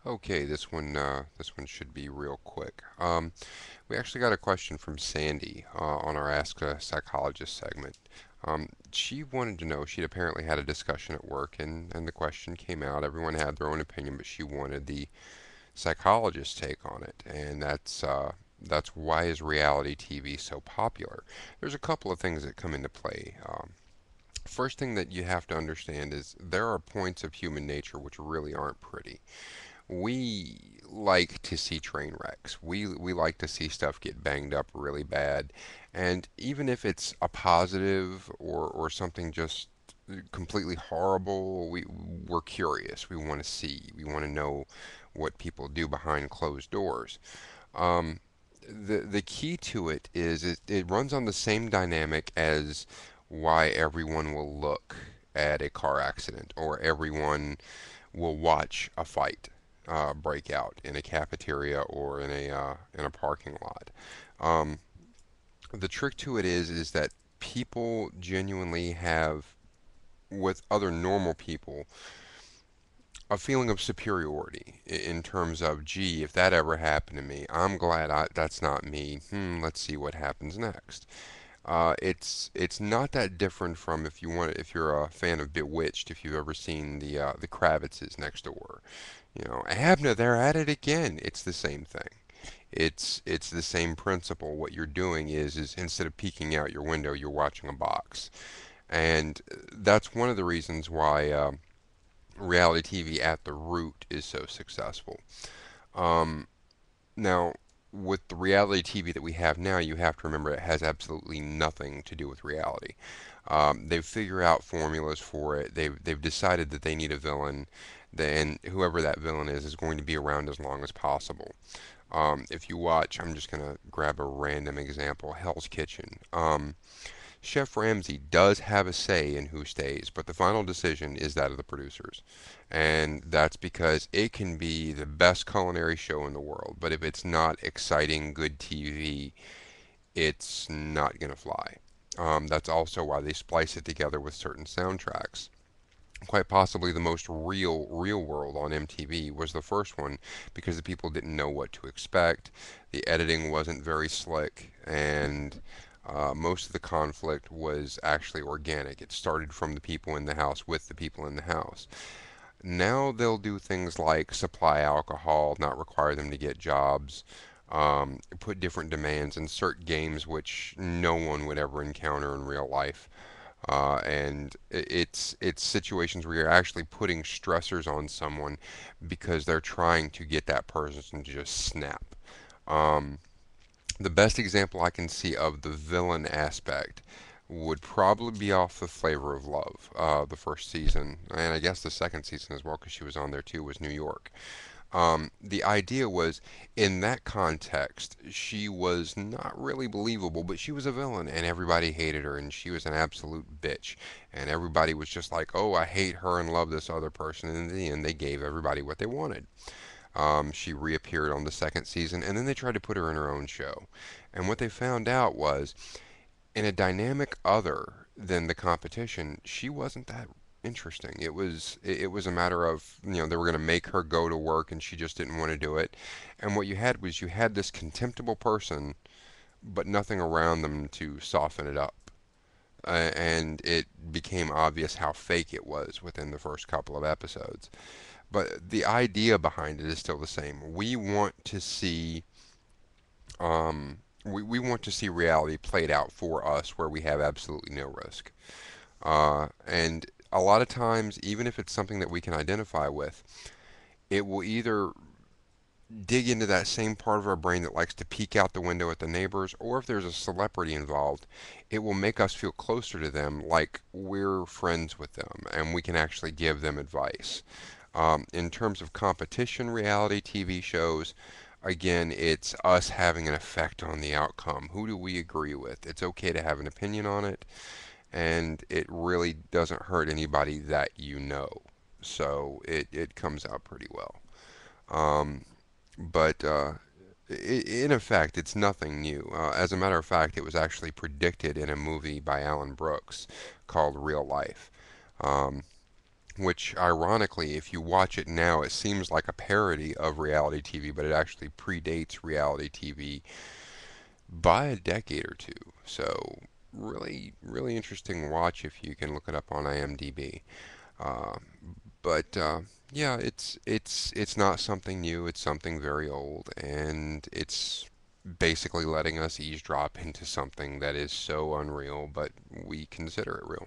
Okay, this one should be real quick. We actually got a question from Sandy on our Ask a Psychologist segment. She wanted to know, she'd apparently had a discussion at work, and the question came out. Everyone had their own opinion, but she wanted the psychologist's take on it, and that's why is reality TV so popular? There's a couple of things that come into play. First thing that you have to understand is there are points of human nature which really aren't pretty. We like to see train wrecks. We like to see stuff get banged up really bad. And even if it's a positive or something just completely horrible, we're curious. We want to see. We want to know what people do behind closed doors. Um, the key to it is it runs on the same dynamic as why everyone will look at a car accident or everyone will watch a fight break out in a cafeteria or in a parking lot. Um, the trick to it is that people genuinely have, with other normal people, a feeling of superiority in terms of, gee, if that ever happened to me, I'm glad that's not me. Let's see what happens next. It's not that different from if you're a fan of Bewitched, if you've ever seen the Kravitzes next door. You know, Abner, they're at it again. It's the same thing. It's the same principle. What you're doing is instead of peeking out your window, you're watching a box, and that's one of the reasons why reality TV at the root is so successful. Um, Now, with the reality TV that we have now, you have to remember it has absolutely nothing to do with reality. They've figured out formulas for it. They've decided that they need a villain, then whoever that villain is going to be around as long as possible. If you watch, I'm just gonna grab a random example, Hell's Kitchen. Chef Ramsay does have a say in who stays, but the final decision is that of the producers. And that's because it can be the best culinary show in the world, but if it's not exciting, good TV, it's not going to fly. That's also why they splice it together with certain soundtracks. Quite possibly the most real world on MTV was the first one because the people didn't know what to expect. The editing wasn't very slick, and most of the conflict was actually organic. It started from the people in the house with the people in the house. Now they'll do things like supply alcohol, not require them to get jobs, put different demands, insert games which no one would ever encounter in real life. And it's situations where you're actually putting stressors on someone because they're trying to get that person to just snap. Um, the best example I can see of the villain aspect would probably be off the Flavor of Love, the first season, and I guess the second season as well, because she was on there too, was New York. The idea was, in that context, she was not really believable, but she was a villain, and everybody hated her, and she was an absolute bitch. And everybody was just like, oh, I hate her and love this other person. And in the end, they gave everybody what they wanted. She reappeared on the second season, and then they tried to put her in her own show. And what they found out was, in a dynamic other than the competition, she wasn't that interesting. It was a matter of, they were going to make her go to work and she just didn't want to do it. And what you had this contemptible person but nothing around them to soften it up. And it became obvious how fake it was within the first couple of episodes. But the idea behind it is still the same. We want to see reality played out for us where we have absolutely no risk. And a lot of times, even if it's something that we can identify with, it will either dig into that same part of our brain that likes to peek out the window at the neighbors, or if there's a celebrity involved, it will make us feel closer to them, like we're friends with them, and we can actually give them advice. In terms of competition reality TV shows, again, it's us having an effect on the outcome. Who do we agree with? It's okay to have an opinion on it, and it really doesn't hurt anybody that you know. So it comes out pretty well. Um, but in effect, it's nothing new. As a matter of fact, it was actually predicted in a movie by Alan Brooks called Real Life. Um, which ironically, if you watch it now, it seems like a parody of reality TV, but it actually predates reality TV by a decade or two. So really, really interesting watch if you can look it up on IMDb. Uh, but yeah, it's not something new. It's something very old, and it's basically letting us eavesdrop into something that is so unreal, but we consider it real.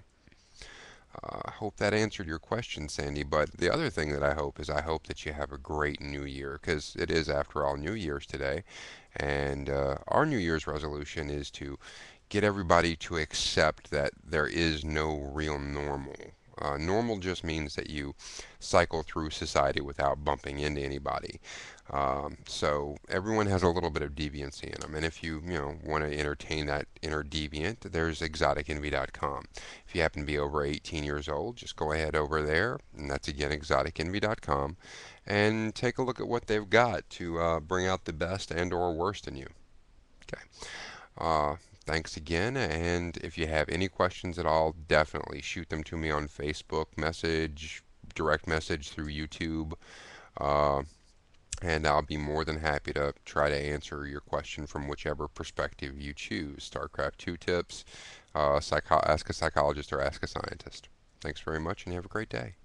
I hope that answered your question, Sandy. But the other thing that I hope is I hope that you have a great new year because it is, after all, New Year's today. And our New Year's resolution is to get everybody to accept that there is no real normal. Normal just means that you cycle through society without bumping into anybody. So everyone has a little bit of deviancy in them, and if you want to entertain that inner deviant, there's exoticenvy.com. If you happen to be over 18 years old, just go ahead over there, and that's again exoticenvy.com, and take a look at what they've got to bring out the best and/or worst in you. Okay. Uh, Thanks again, and if you have any questions at all, definitely shoot them to me on Facebook, message, direct message through YouTube. Uh, and I'll be more than happy to try to answer your question from whichever perspective you choose. StarCraft 2 tips, ask a psychologist, or ask a scientist. Thanks very much, and have a great day.